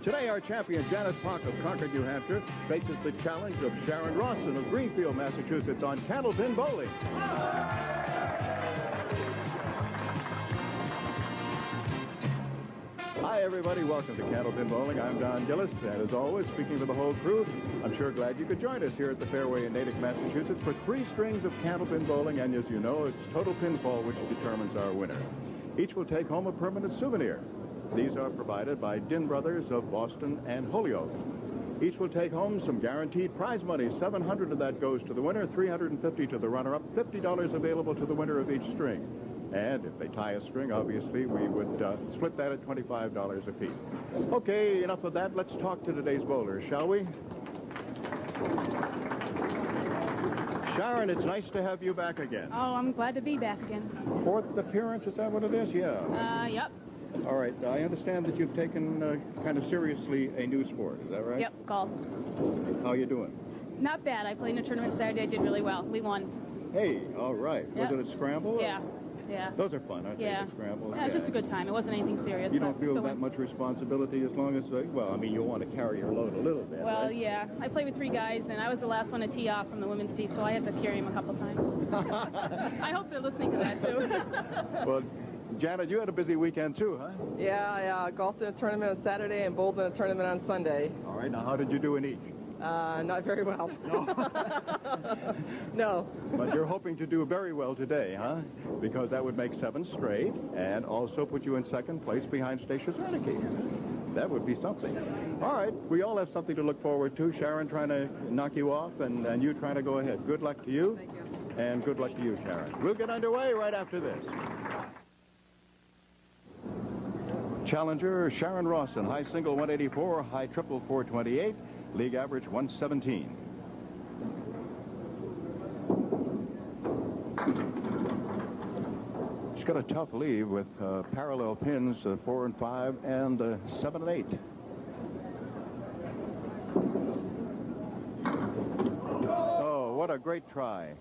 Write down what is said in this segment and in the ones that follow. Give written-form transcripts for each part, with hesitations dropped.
Today, our champion, Janet Poch of Concord, New Hampshire, faces the challenge of Sharon Rawson of Greenfield, Massachusetts on Candlepin Bowling. Hi, everybody. Welcome to Candlepin Bowling. I'm Don Gillis, and as always, speaking for the whole crew, I'm sure glad you could join us here at the Fairway in Natick, Massachusetts for 3 strings of Candlepin Bowling, and as you know, it's total pinfall which determines our winner. Each will take home a permanent souvenir. These are provided by Din Brothers of Boston and Holyoke. Each will take home some guaranteed prize money. $700 of that goes to the winner, $350 to the runner-up, $50 available to the winner of each string. And if they tie a string, obviously, we would split that at $25 apiece. Okay, enough of that. Let's talk to today's bowlers, shall we? Sharon, it's nice to have you back again. Oh, I'm glad to be back again. 4th appearance, is that what it is? Yeah. Yep. All right, I understand that you've taken kind of seriously a new sport, is that right? Yep, golf. How you doing? Not bad. I played in a tournament Saturday. I did really well. We won. Hey, all right. Yep. Was it a scramble? Yeah. Yeah. Those are fun, aren't they, the scrambles? Yeah, it was just a good time. It wasn't anything serious. You don't feel that much responsibility as long as, well, I mean, you want to carry your load a little bit, Well, right? Yeah. I played with 3 guys, and I was the last one to tee off from the women's tee, so I had to carry him a couple times. I hope they're listening to that, too. Well, Janet, you had a busy weekend, too, huh? Yeah, I golfed in a tournament on Saturday and bowled in a tournament on Sunday. All right, now how did you do in each? Not very well. No. No. But you're hoping to do very well today, huh? Because that would make 7 straight and also put you in 2nd place behind Stacia Zernicke. That would be something. All right, we all have something to look forward to. Sharon trying to knock you off and you trying to go ahead. Good luck to you. Thank you. And good luck to you, Sharon. We'll get underway right after this. Challenger, Sharon Rawson, high single 184, high triple 428, league average 117. She's got a tough lead with parallel pins 4 and 5 and 7 and 8. Oh, what a great try.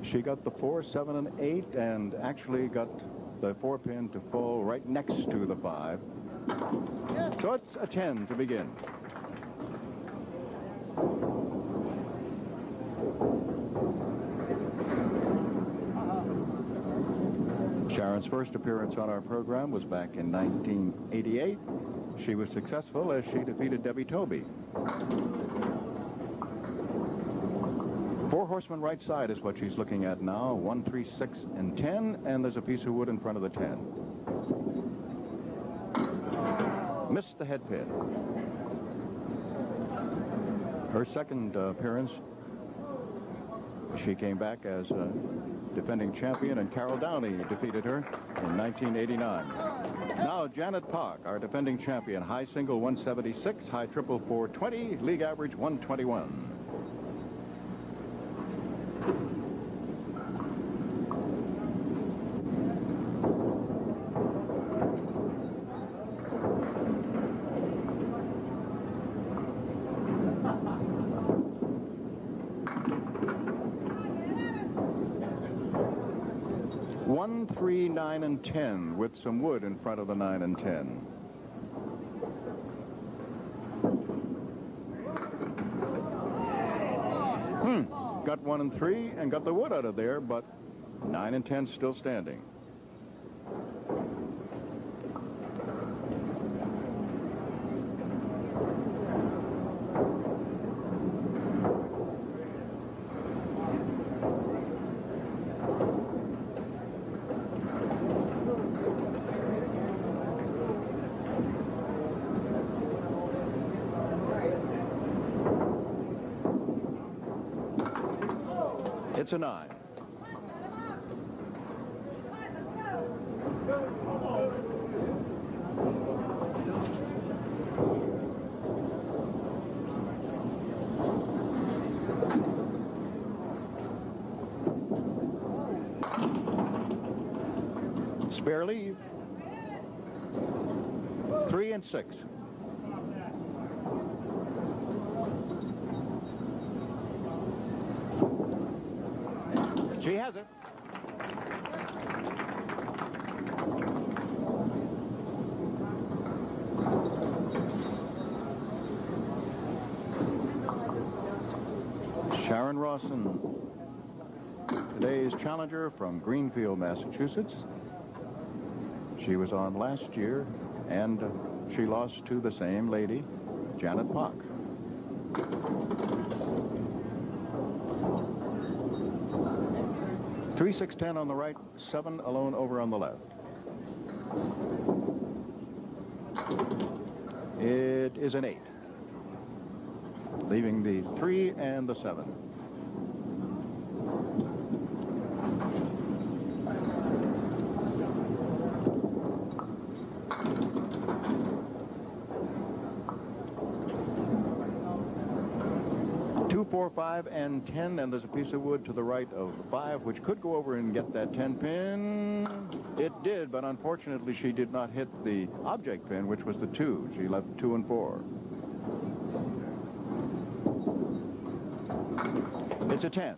She got the 4, 7, and 8 and actually got the 4 pin to fall right next to the 5. So it's a 10 to begin. Sharon's first appearance on our program was back in 1988. She was successful as she defeated Debbie Toby. 4 horsemen right side is what she's looking at now. 1, 3, 6, and 10, and there's a piece of wood in front of the 10. Missed the head pin. Her second appearance, she came back as a defending champion, and Carol Downey defeated her in 1989. Now, Janet Poch, our defending champion, high single 176, high triple 420, league average 121. One, 3, 9, and 10 with some wood in front of the 9 and 10. Got 1 and 3 and got the wood out of there, but 9 and 10 still standing. It's a 9. Spare leave. 3 and 6. She has it. Sharon Rawson, today's challenger from Greenfield, Massachusetts. She was on last year, and she lost to the same lady, Janet Poch. Three 6-10 on the right, 7 alone over on the left. It is an 8, leaving the 3 and the 7. Two, 4, 5, and 10, and there's a piece of wood to the right of 5, which could go over and get that 10 pin. It did, but unfortunately she did not hit the object pin, which was the 2. She left 2 and 4. It's a 10.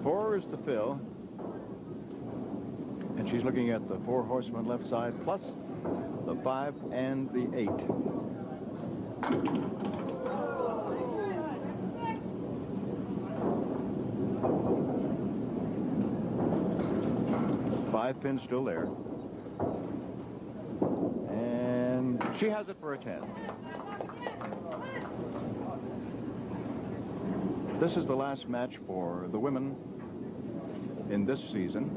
Four is the fill, and she's looking at the 4 horsemen left side plus the 5 and the 8. Five pin still there, and she has it for a 10. This is the last match for the women in this season.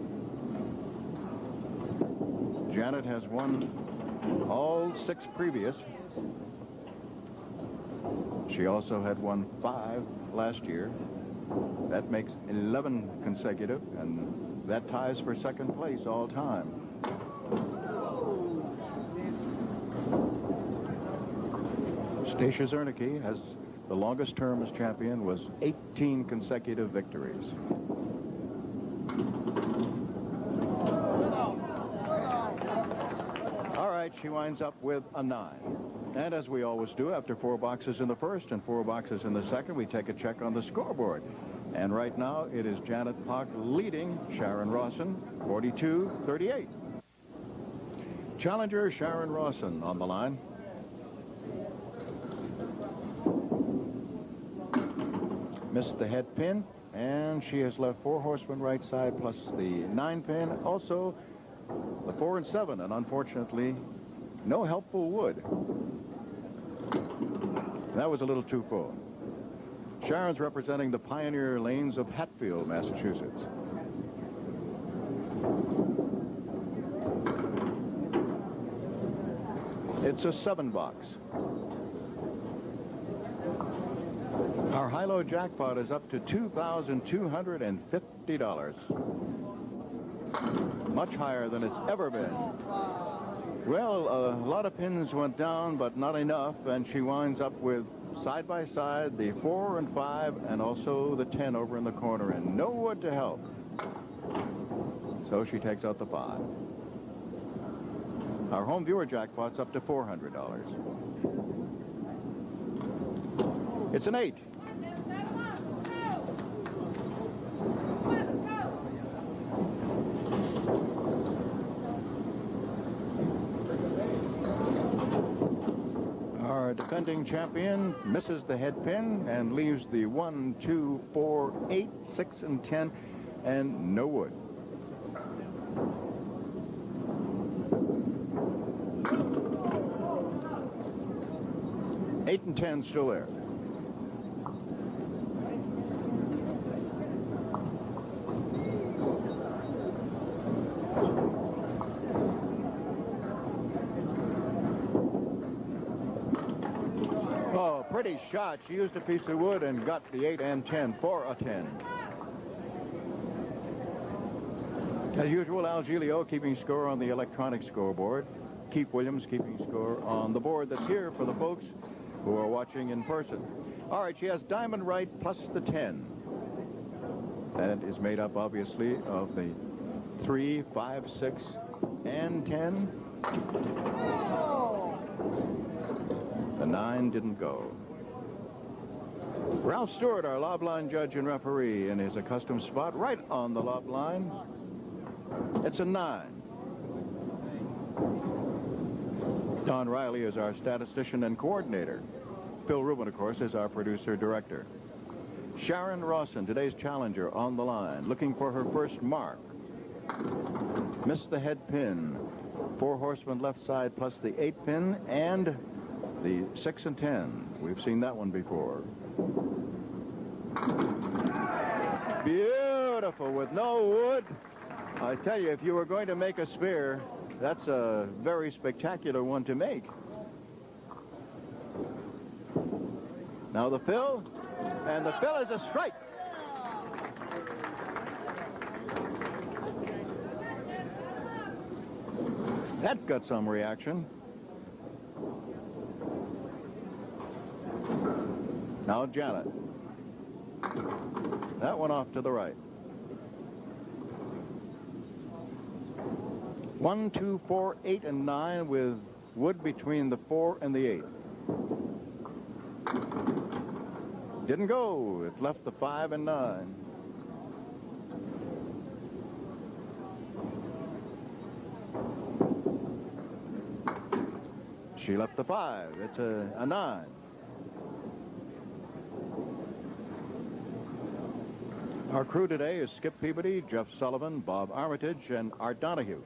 Janet has won all 6 previous. She also had won 5 last year. That makes 11 consecutive, and that ties for second place all time. Stacia Zernicke has the longest term as champion, was 18 consecutive victories. All right, she winds up with a 9. And as we always do, after 4 boxes in the first and 4 boxes in the second, we take a check on the scoreboard. And right now, it is Janet Poch leading Sharon Rawson, 42-38. Challenger Sharon Rawson on the line. Missed the head pin, and she has left 4 horsemen right side plus the 9 pin. Also, the 4 and 7, and unfortunately, no helpful wood. That was a little too full. Sharon's representing the pioneer lanes of Hatfield, Massachusetts. It's a 7 box. Our high-low jackpot is up to $2,250. Much higher than it's ever been. Well, a lot of pins went down, but not enough, and she winds up with side by side the 4 and 5 and also the 10 over in the corner, and no wood to help. So she takes out the 5. Our home viewer jackpot's up to $400. It's an 8. Our defending champion misses the head pin and leaves the 1, 2, 4, 8, 6, and 10, and no wood. Eight and 10 still there. Oh, pretty shot. She used a piece of wood and got the 8 and 10 for a 10. As usual, Al Giglio keeping score on the electronic scoreboard. Keith Williams keeping score on the board that's here for the folks who are watching in person. All right, she has diamond right plus the 10. That is made up, obviously, of the 3, 5, 6, and 10. The 9 didn't go. Ralph Stewart, our lob line judge and referee, in his accustomed spot right on the lob line. It's a 9. Don Riley is our statistician and coordinator. Phil Rubin, of course, is our producer-director. Sharon Rawson, today's challenger, on the line, looking for her first mark. Missed the head pin. 4 horsemen left side plus the 8 pin and the 6 and 10. We've seen that one before. Beautiful with no wood. I tell you, if you were going to make a spear, that's a very spectacular one to make. Now the fill, and the fill is a strike. That got some reaction. Now Janet. That one off to the right. 1, 2, 4, 8, and 9 with wood between the 4 and the 8. Didn't go. It left the 5 and 9. She left the 5. It's a 9. Our crew today is Skip Peabody, Jeff Sullivan, Bob Armitage, and Art Donahue.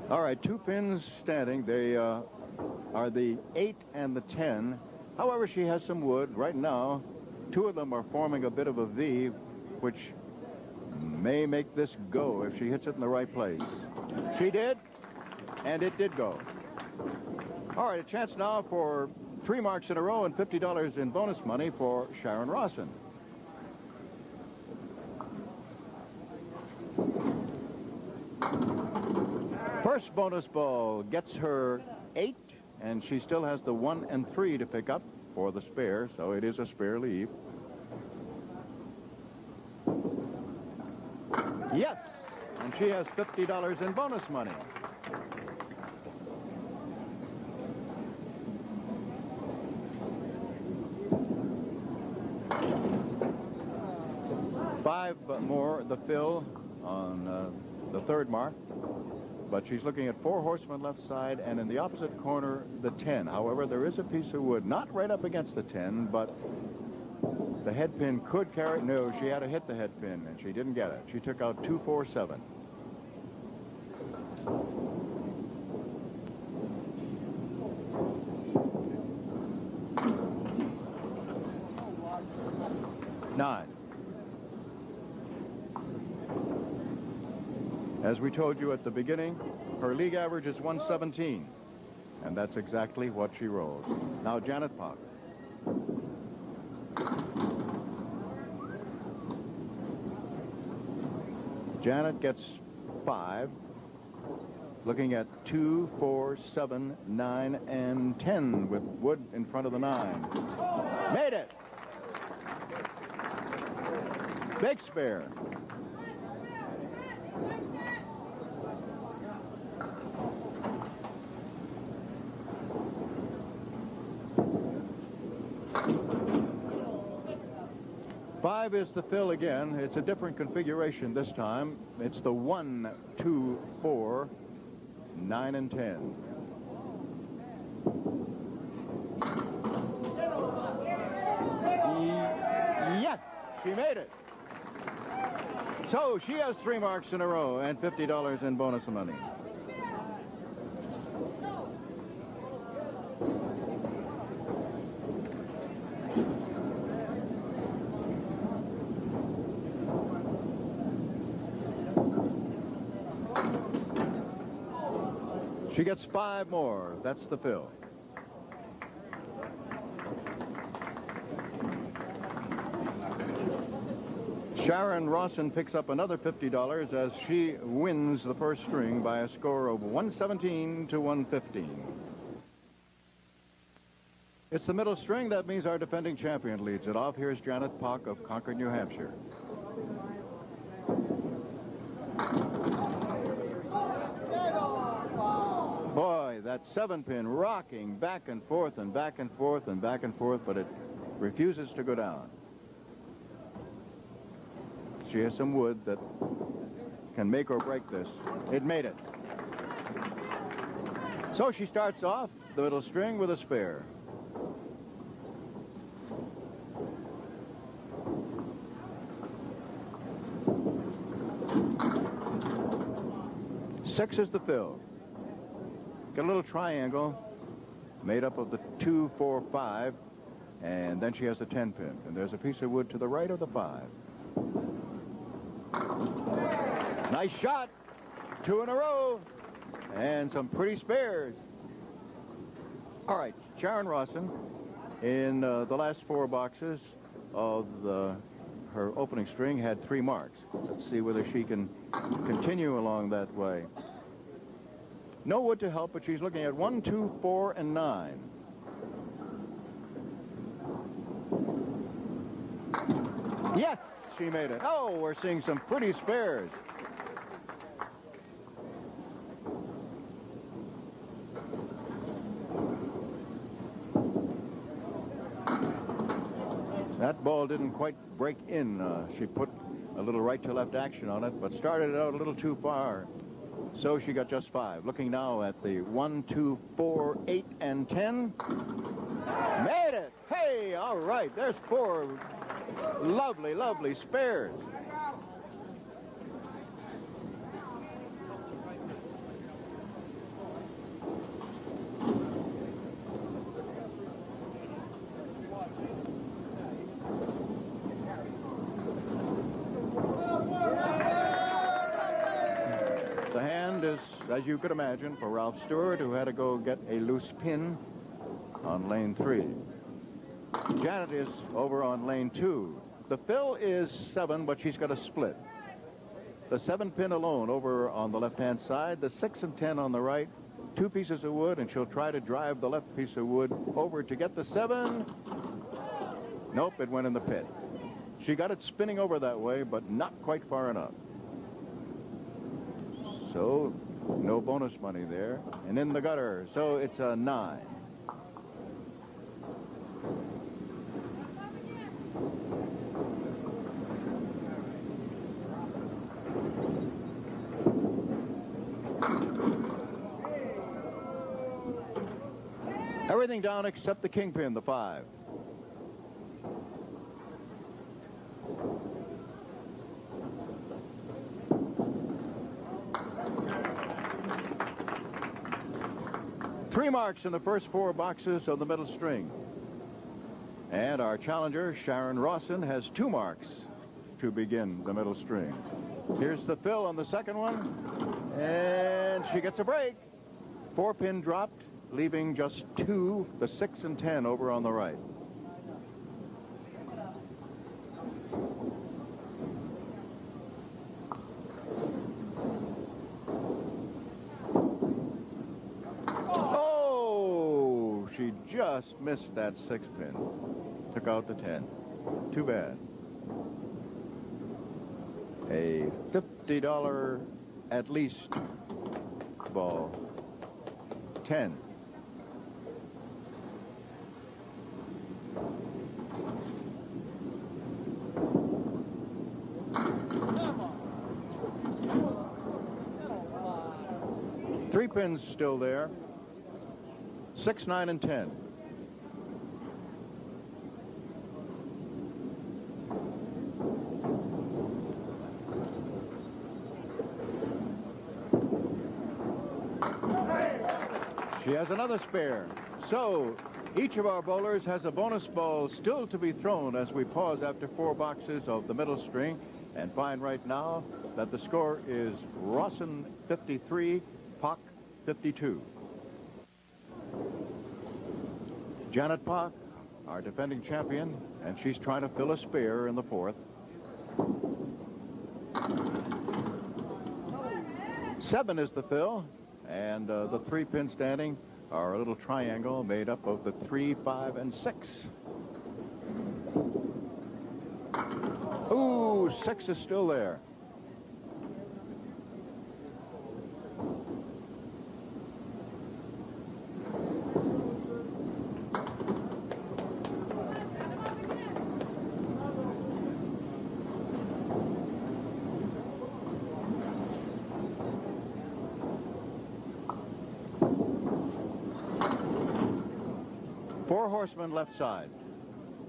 All right, 2 pins standing. They are the 8 and the 10. However, she has some wood. Right now, 2 of them are forming a bit of a V, which may make this go if she hits it in the right place. She did, and it did go. All right, a chance now for 3 marks in a row and $50 in bonus money for Sharon Rawson. First bonus ball gets her 8, and she still has the 1 and 3 to pick up for the spare, so it is a spare leave. Yes, and she has $50 in bonus money. Five more, the fill on the 3rd mark. But she's looking at 4 horsemen left side, and in the opposite corner, the 10. However, there is a piece of wood, not right up against the 10, but the head pin could carry it. No, she had to hit the head pin, and she didn't get it. She took out 2, 4, 7. Nine. As we told you at the beginning, her league average is 117, and that's exactly what she rolls. Now Janet Poch. Janet gets 5, looking at 2, 4, 7, 9, and 10 with wood in front of the 9. Made it! Big spare. Five is the fill again. It's a different configuration this time. It's the 1, 2, 4, 9, and 10. Yes, she made it. So she has 3 marks in a row and $50 in bonus money. She gets 5 more. That's the fill. Sharon Rawson picks up another $50 as she wins the first string by a score of 117 to 115. It's the middle string. That means our defending champion leads it off. Here's Janet Poch of Concord, New Hampshire. Boy, that 7-pin rocking back and forth and back and forth and back and forth, but it refuses to go down. She has some wood that can make or break this. It made it. So she starts off the middle string with a spare. Six is the fill. Got a little triangle made up of the 2, 4, 5, and then she has a 10-pin. And there's a piece of wood to the right of the 5. Nice shot. 2 in a row. And some pretty spares. All right, Sharon Rawson, in the last 4 boxes of her opening string, had 3 marks. Let's see whether she can continue along that way. No wood to help, but she's looking at 1, 2, 4, and 9. Yes, she made it. Oh, we're seeing some pretty spares. That ball didn't quite break in. She put a little right to left action on it, but started it out a little too far. So she got just 5. Looking now at the 1, 2, 4, 8, and 10. Made it! Hey, all right. There's 4 lovely, lovely spares. As you could imagine, for Ralph Stewart, who had to go get a loose pin on lane 3. Janet is over on lane 2. The fill is 7, but she's got a split. The 7-pin alone over on the left-hand side, the 6 and 10 on the right, 2 pieces of wood, and she'll try to drive the left piece of wood over to get the 7. Nope, it went in the pit. She got it spinning over that way, but not quite far enough. So no bonus money there. And in the gutter. So it's a 9. Everything down except the kingpin, the 5. Three marks in the first 4 boxes of the middle string. And our challenger, Sharon Rawson, has 2 marks to begin the middle string. Here's the fill on the second one. And she gets a break. 4-pin dropped, leaving just 2, the 6 and 10 over on the right. Just missed that 6-pin. Took out the 10. Too bad. A $50 at least ball. 10. Three pins still there. 6, 9, and 10. She has another spare. So each of our bowlers has a bonus ball still to be thrown as we pause after 4 boxes of the middle string and find right now that the score is Rawson 53, Poch 52. Janet Poch, our defending champion, and she's trying to fill a spare in the 4th. 7 is the fill, and the 3-pin standing are a little triangle made up of the 3, 5, and 6. Ooh, 6 is still there. 4 horsemen left side.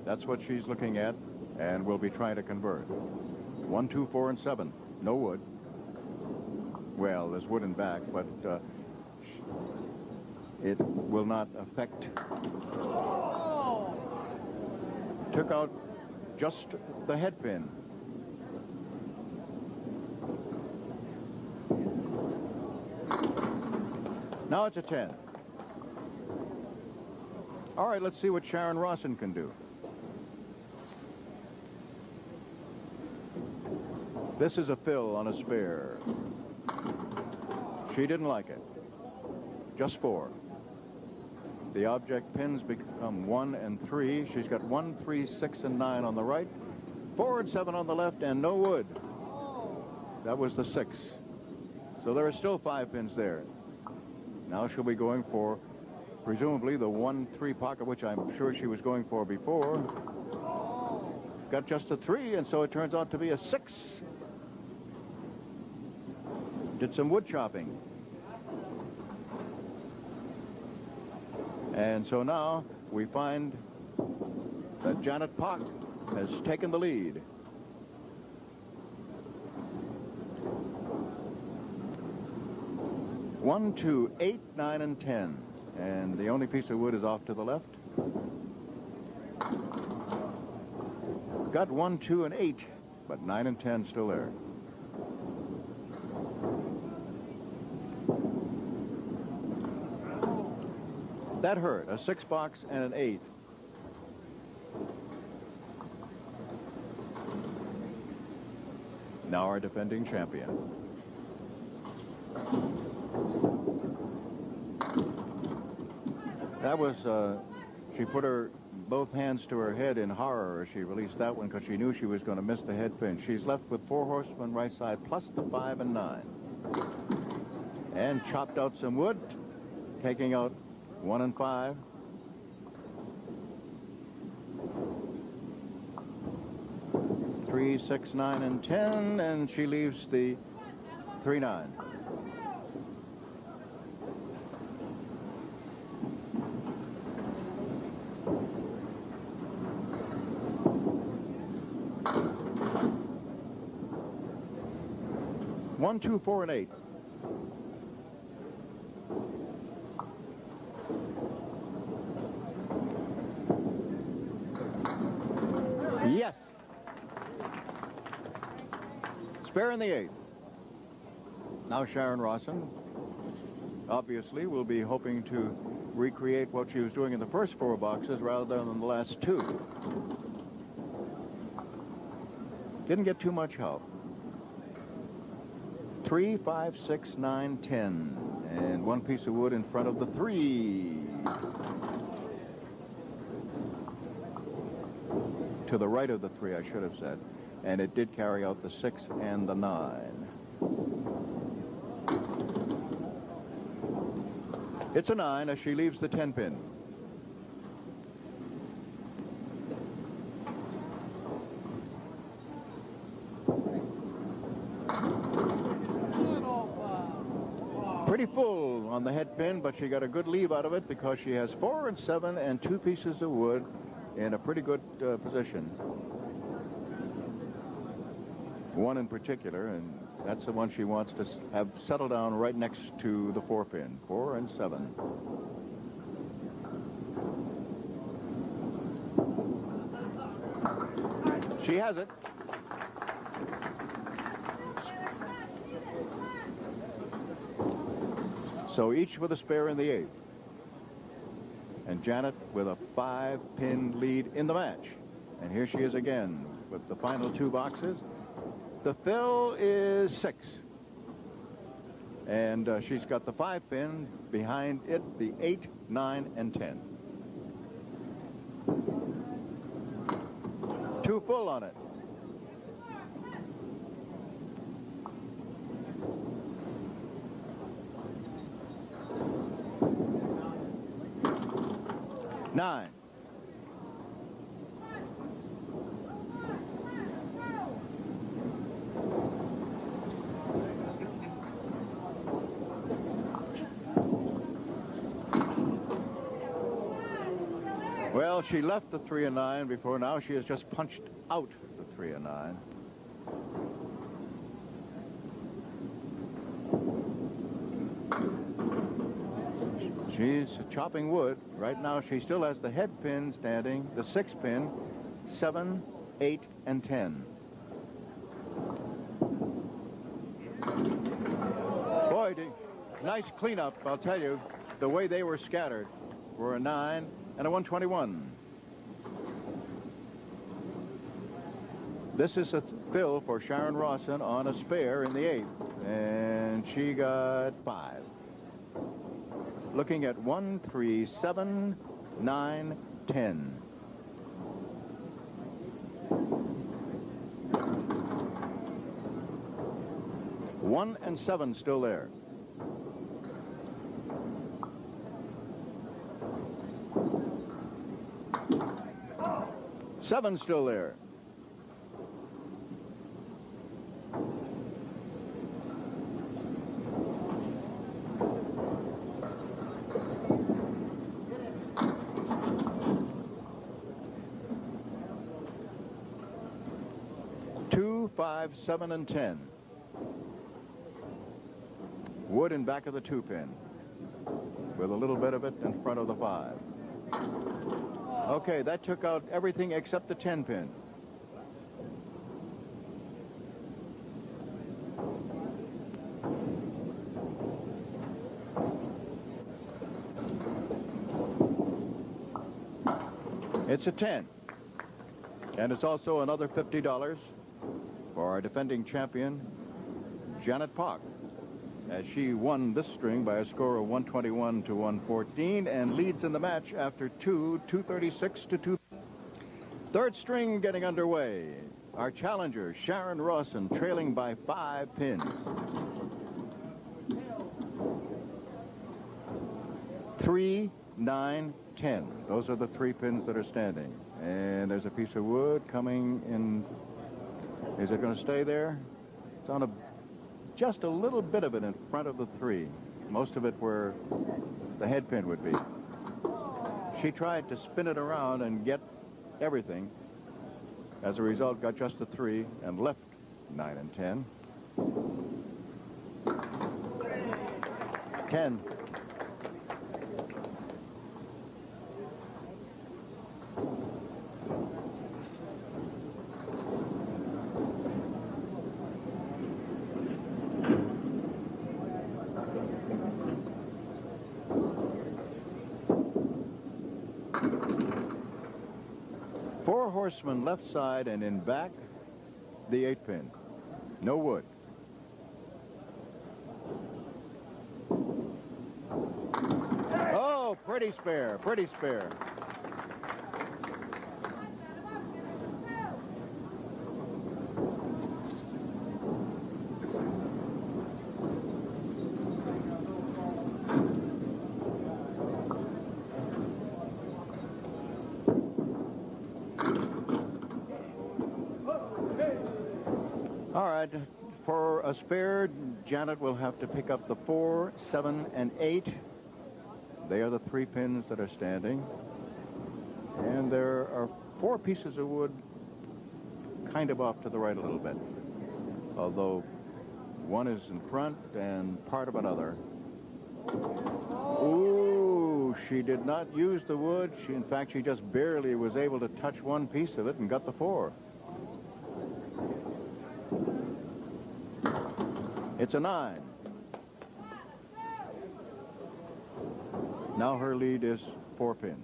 That's what she's looking at, and will be trying to convert. 1, 2, 4, and 7. No wood. Well, there's wood in back, but it will not affect. Took out just the head pin. Now it's a 10. All right, let's see what Sharon Rawson can do. This is a fill on a spare. She didn't like it. Just 4. The object pins become 1 and 3. She's got 1, 3, 6, and 9 on the right, 4 and 7 on the left, and no wood. That was the 6. So there are still 5 pins there. Now she'll be going for, presumably, the 1-3 pocket, which I'm sure she was going for before. Got just a 3, and so it turns out to be a 6. Did some wood chopping. And so now we find that Janet Poch has taken the lead. One, 2, 8, 9, and 10. And the only piece of wood is off to the left. Got 1, 2, and 8, but 9 and 10 still there. That hurt. A 6 box and an 8. Now our defending champion. That was, she put her both hands to her head in horror as she released that one because she knew she was going to miss the head pin. She's left with 4 horsemen right side plus the 5 and 9. And chopped out some wood, taking out 1 and 5. Three, 6, 9, and 10, and she leaves the 3, 9. One, 2, 4, and 8. Yes. Spare in the 8th. Now Sharon Rawson obviously will be hoping to recreate what she was doing in the first 4 boxes rather than the last 2. Didn't get too much help. 3, 5, 6, 9, 10. And 1 piece of wood in front of the 3. To the right of the 3, I should have said. And it did carry out the 6 and the 9. It's a 9 as she leaves the 10 pin. Pretty full on the head pin, but she got a good leave out of it because she has 4 and 7 and 2 pieces of wood in a pretty good position. One in particular, and that's the one she wants to have settle down right next to the 4 pin. 4 and 7. She has it. So each with a spare in the 8th. And Janet with a 5-pin lead in the match. And here she is again with the final 2 boxes. The fill is 6. And she's got the 5-pin behind it, the 8, 9, and 10. 2 full on it. Nine. she left the 3 and 9 before. Now she has just punched out the 3 and 9. She's chopping wood. Right now she still has the head pin standing, the 6 pin, 7, 8, and 10. Boy, nice cleanup, I'll tell you. The way they were scattered were a 9 and a 121. This is a fill for Sharon Rawson on a spare in the 8th, and she got 5. Looking at 1, 3, 7, 9, 10. One and 7 still there. Seven still there. Two, 5, 7, and 10. Wood in back of the 2 pin, with a little bit of it in front of the 5. Okay, that took out everything except the 10 pin. It's a 10. And it's also another $50 for our defending champion, Janet Poch, as she won this string by a score of 121 to 114 and leads in the match after 236 to 2. Third string getting underway. Our challenger, Sharon Rawson, trailing by 5 pins. 3, 9, 10. Those are the 3 pins that are standing. And there's a piece of wood coming in. Is it going to stay there? It's on just a little bit of it in front of the 3. Most of it where the head pin would be. She tried to spin it around and get everything. As a result, got just a 3 and left 9 and 10. 10. Horseman left side and in back, the 8 pin. No wood. Oh, pretty spare, pretty spare. For a spare, Janet will have to pick up the 4, 7, and 8. They are the 3 pins that are standing. And there are 4 pieces of wood kind of off to the right a little bit. Although one is in front and part of another. Ooh, she did not use the wood. In fact, she just barely was able to touch one piece of it and got the 4. It's a 9. Now her lead is 4 pins.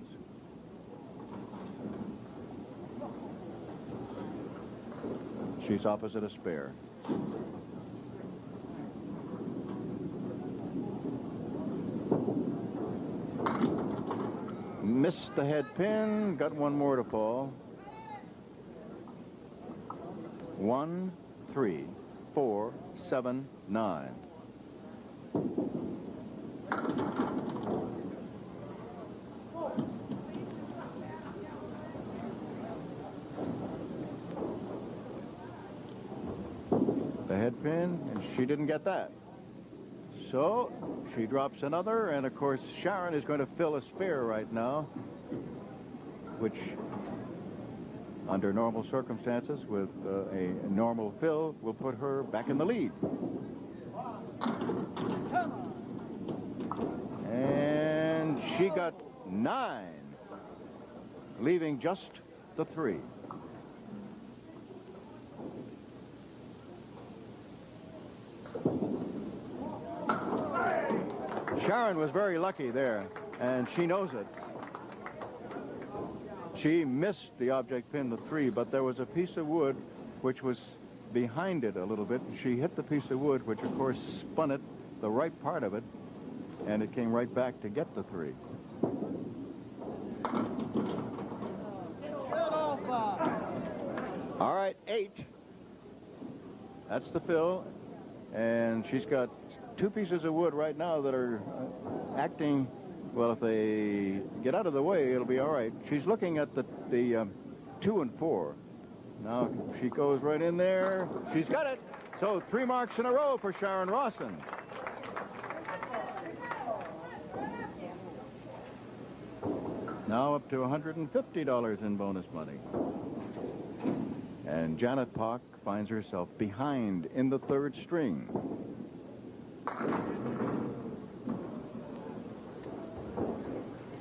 She's opposite a spare. Missed the head pin, got one more to fall. 1, 3, 4, 7, 9. The head pin, and she didn't get that. So she drops another, and of course Sharon is going to fill a spare right now. which under normal circumstances with a normal fill will put her back in the lead. And she got 9, leaving just the 3. Sharon was very lucky there, and she knows it. She missed the object pin, the 3, but there was a piece of wood which was behind it a little bit. She hit the piece of wood, which of course spun it, the right part of it, and it came right back to get the 3. All right, 8. That's the fill, and she's got 2 pieces of wood right now that are acting. Well, if they get out of the way, it'll be all right. She's looking at the 2 and 4. Now she goes right in there. She's got it. So 3 marks in a row for Sharon Rawson. Now up to $150 in bonus money. And Janet Poch finds herself behind in the 3rd string.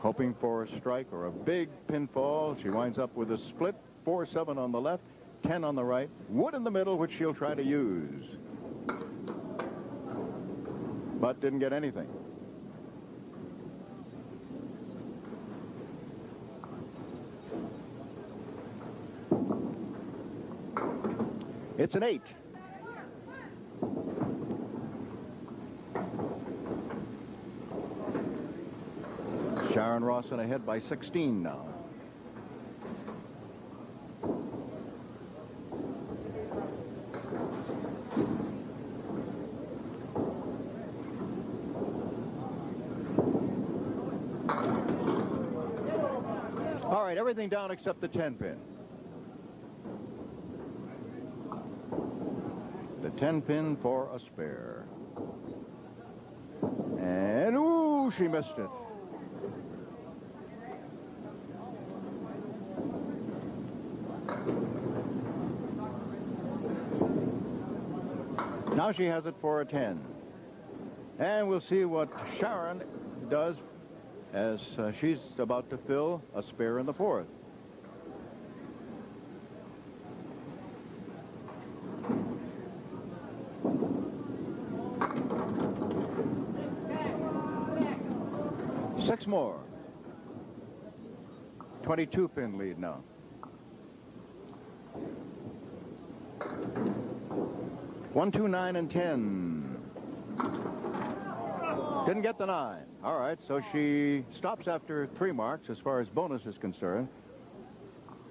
Hoping for a strike or a big pinfall. She winds up with a split, 4-7 on the left, 10 on the right, wood in the middle, which she'll try to use. But didn't get anything. It's an 8. Sharon Rawson ahead by 16 now. All right, everything down except the 10-pin. The 10-pin for a spare. And, ooh, she missed it. Now she has it for a 10. And we'll see what Sharon does as she's about to fill a spare in the 4th. Six more. 22-pin lead now. One, 2, 9, and 10. Didn't get the 9. All right, so she stops after 3 marks as far as bonus is concerned.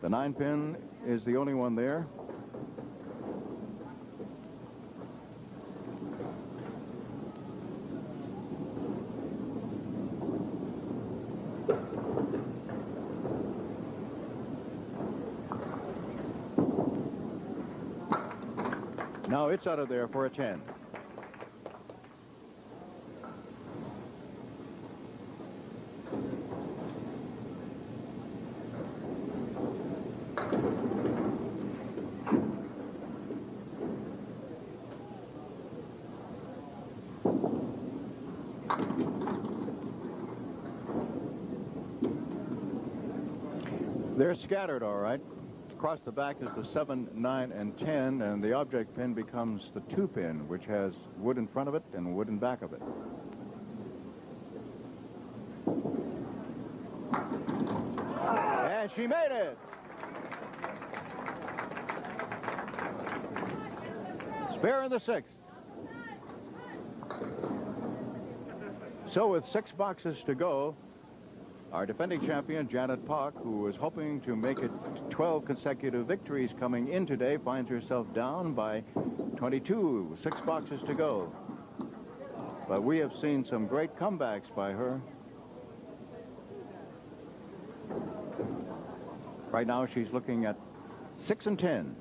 The 9-pin is the only one there. Now it's out of there for a 10. They're scattered, all right. Across the back is the 7, 9, and 10, and the object pin becomes the 2-pin, which has wood in front of it and wood in back of it. And she made it! Spare in the 6th. So with 6 boxes to go, our defending champion, Janet Poch, who was hoping to make it 12 consecutive victories coming in today, finds herself down by 22, 6 boxes to go. But we have seen some great comebacks by her. Right now, she's looking at 6 and 10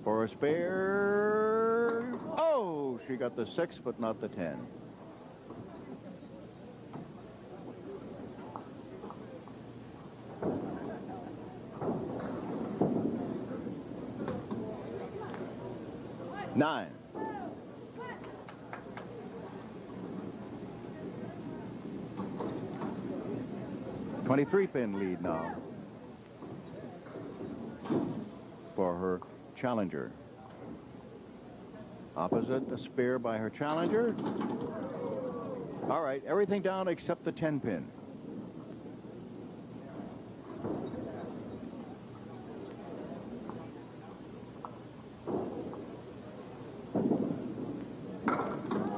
for a spare. Oh, she got the 6, but not the 10. 9. $23-pin lead now for her challenger. Opposite, a spare by her challenger. All right, everything down except the 10-pin.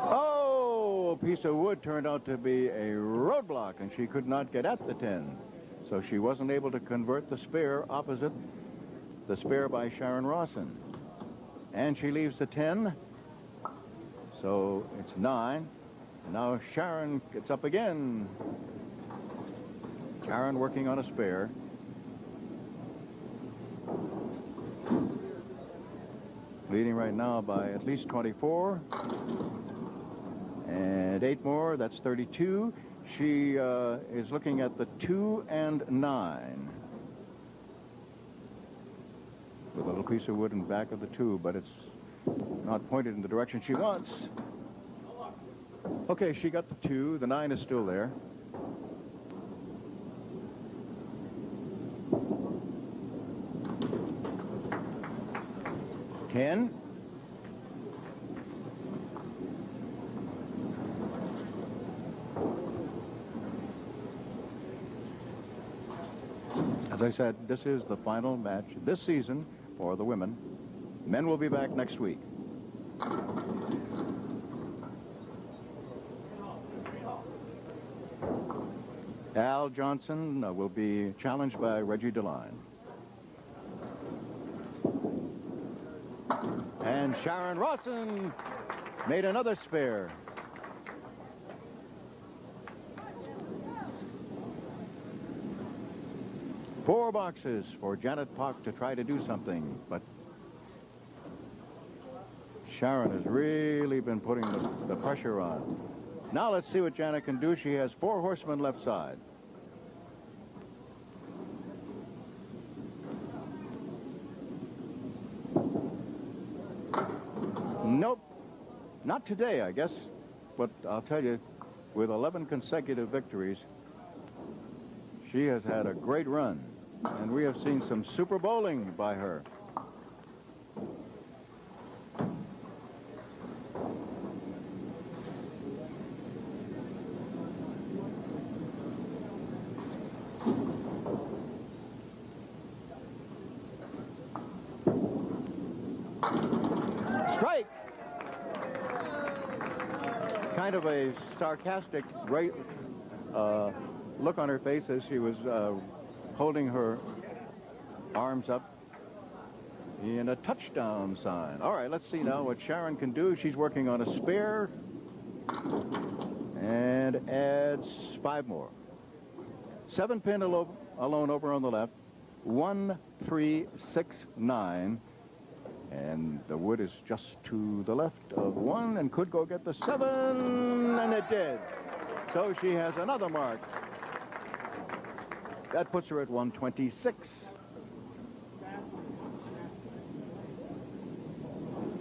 Oh, a piece of wood turned out to be a roadblock, and she could not get at the 10. So she wasn't able to convert the spare opposite the spare by Sharon Rawson. And she leaves the 10. So it's 9. Now Sharon gets up again. Sharon working on a spare. Leading right now by at least 24. And 8 more, that's 32. She is looking at the 2 and 9. With a little piece of wood in back of the 2, but it's not pointed in the direction she wants. Okay, she got the 2. The 9 is still there. $10. As I said, this is the final match this season for the women. Men will be back next week. Al Johnson will be challenged by Reggie DeLine. And Sharon Rawson made another spare. Four boxes for Janet Poch to try to do something, but Sharon has really been putting the pressure on. Now let's see what Janet can do. She has 4 horsemen left side. Nope. Not today, I guess. But I'll tell you, with 11 consecutive victories, she has had a great run. And we have seen some super bowling by her. Strike! Kind of a sarcastic, great look on her face as she was holding her arms up in a touchdown sign. All right, let's see now what Sharon can do. She's working on a spare and adds 5 more. 7-pin alone over on the left. 1, 3, 6, 9. And the wood is just to the left of 1 and could go get the 7, and it did. So she has another mark. That puts her at 126.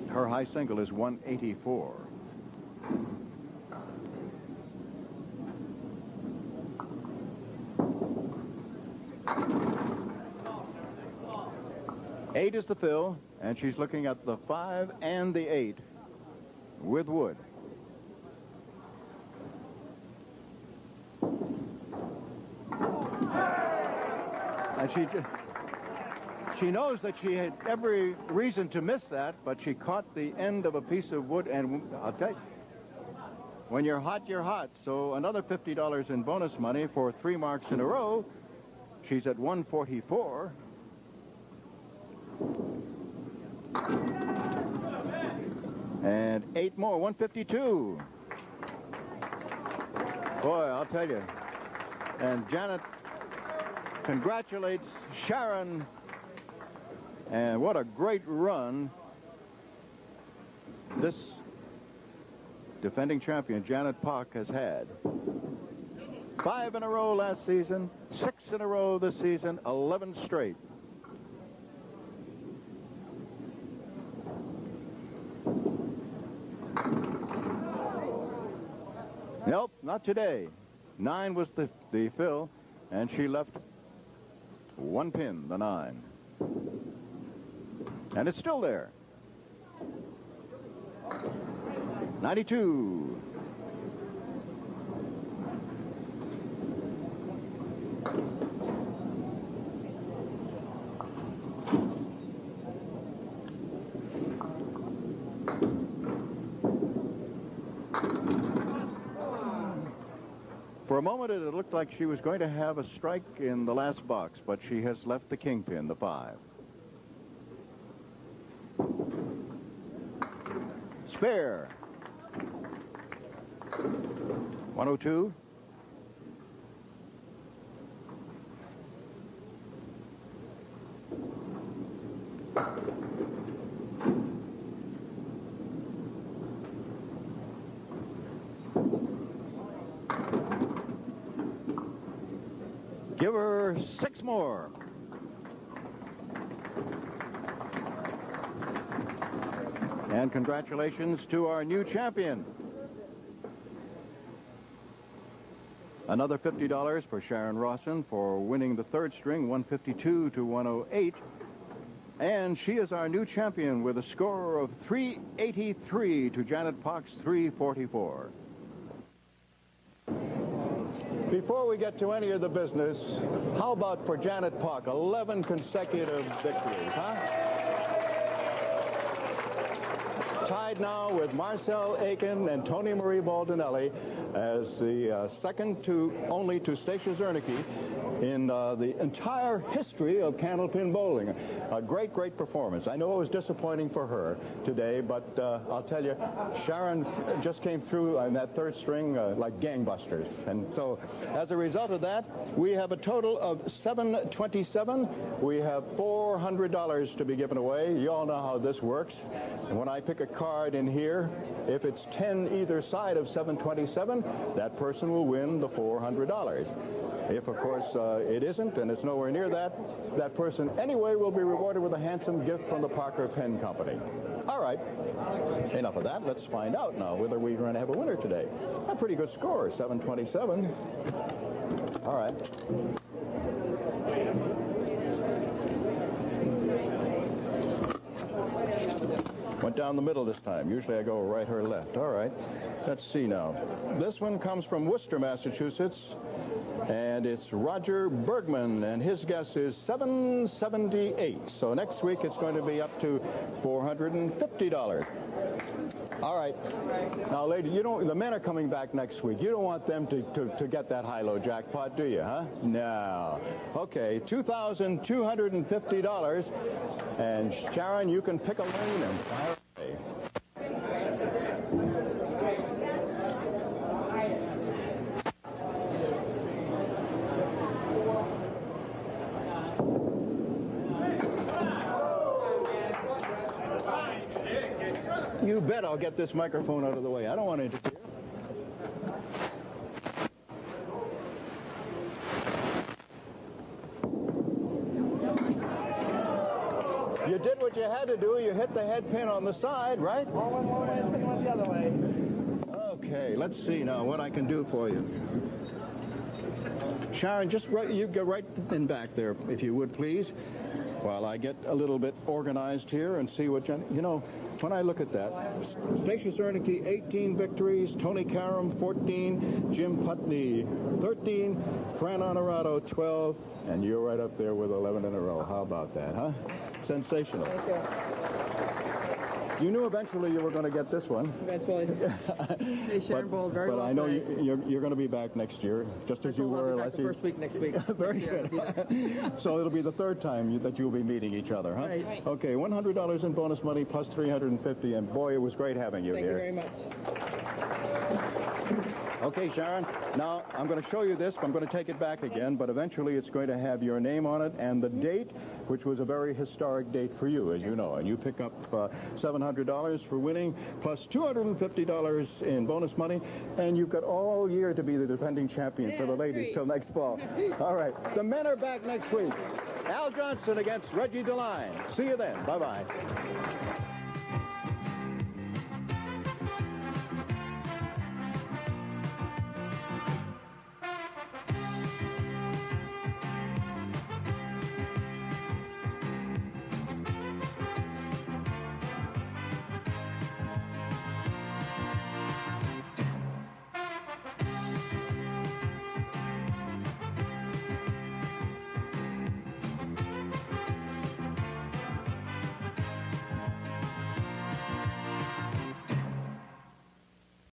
Her high single is 184. Eight is the fill, and she's looking at the 5 and the 8 with wood. And she knows that she had every reason to miss that, but she caught the end of a piece of wood, and I'll tell you, when you're hot, you're hot. So another $50 in bonus money for 3 marks in a row. She's at 144. And 8 more, 152. Boy, I'll tell you. And Janet congratulates Sharon. And what a great run this defending champion, Janet Poch, has had. 5 in a row last season, 6 in a row this season, 11 straight. Nope, not today. 9 was the fill, and she left 1 pin, the 9. And it's still there. 92. For a moment, it looked like she was going to have a strike in the last box, but she has left the kingpin, the 5. Spare. 102. Give her 6 more. And congratulations to our new champion. Another $50 for Sharon Rawson for winning the 3rd string, 152 to 108. And she is our new champion with a score of 383 to Janet Poch's 344. Before we get to any of the business, how about for Janet Poch, 11 consecutive victories, huh? Tied now with Marcel Aiken and Tony Marie Baldinelli as the second to only to Stacia Zernike in the entire history of Candlepin Bowling. A great, great performance. I know it was disappointing for her today, but I'll tell you, Sharon just came through on that 3rd string like gangbusters. And so, as a result of that, we have a total of 727. We have $400 to be given away. You all know how this works. And when I pick a card in here, if it's 10 either side of 727, that person will win the $400. If, of course, it isn't, and it's nowhere near that, that person anyway will be rewarded with a handsome gift from the Parker Pen Company. All right, enough of that. Let's find out now whether we're going to have a winner today. A pretty good score, 727. All right. Went down the middle this time. Usually I go right or left. All right. Let's see now. This one comes from Worcester, Massachusetts, and it's Roger Bergman, and his guess is 778. So next week it's going to be up to $450. All right. Now, lady, you don't. The men are coming back next week. You don't want them to get that high-low jackpot, do you, huh? No. Okay, $2,250. And Sharon, you can pick a lane and fire away. You bet I'll get this microphone out of the way. I don't want to interfere. You did what you had to do. You hit the head pin on the side, right? One way, pin went the other way. Okay, let's see now what I can do for you. Sharon, just you go right in back there, if you would, please, while I get a little bit organized here and see what you know. When I look at that, Stacia Zernike, 18 victories, Tony Karam, 14, Jim Putney, 13, Fran Honorado, 12, and you're right up there with 11 in a row. How about that, huh? Sensational. Okay. You knew eventually you were going to get this one. Eventually. Hey, Sharon bowled very well. But I know you're going to be back next year, just as you were last year. The first week next week. Very good. So it'll be the 3rd time that you'll be meeting each other, huh? Right. Okay, $100 in bonus money plus $350, and boy, it was great having you here. Thank you very much. Okay, Sharon, now I'm going to show you this. I'm going to take it back again, but eventually it's going to have your name on it and the date, which was a very historic date for you, as you know. And you pick up $700 for winning, plus $250 in bonus money, and you've got all year to be the defending champion for the ladies till next fall. All right, the men are back next week. Al Johnson against Reggie DeLine. See you then. Bye-bye.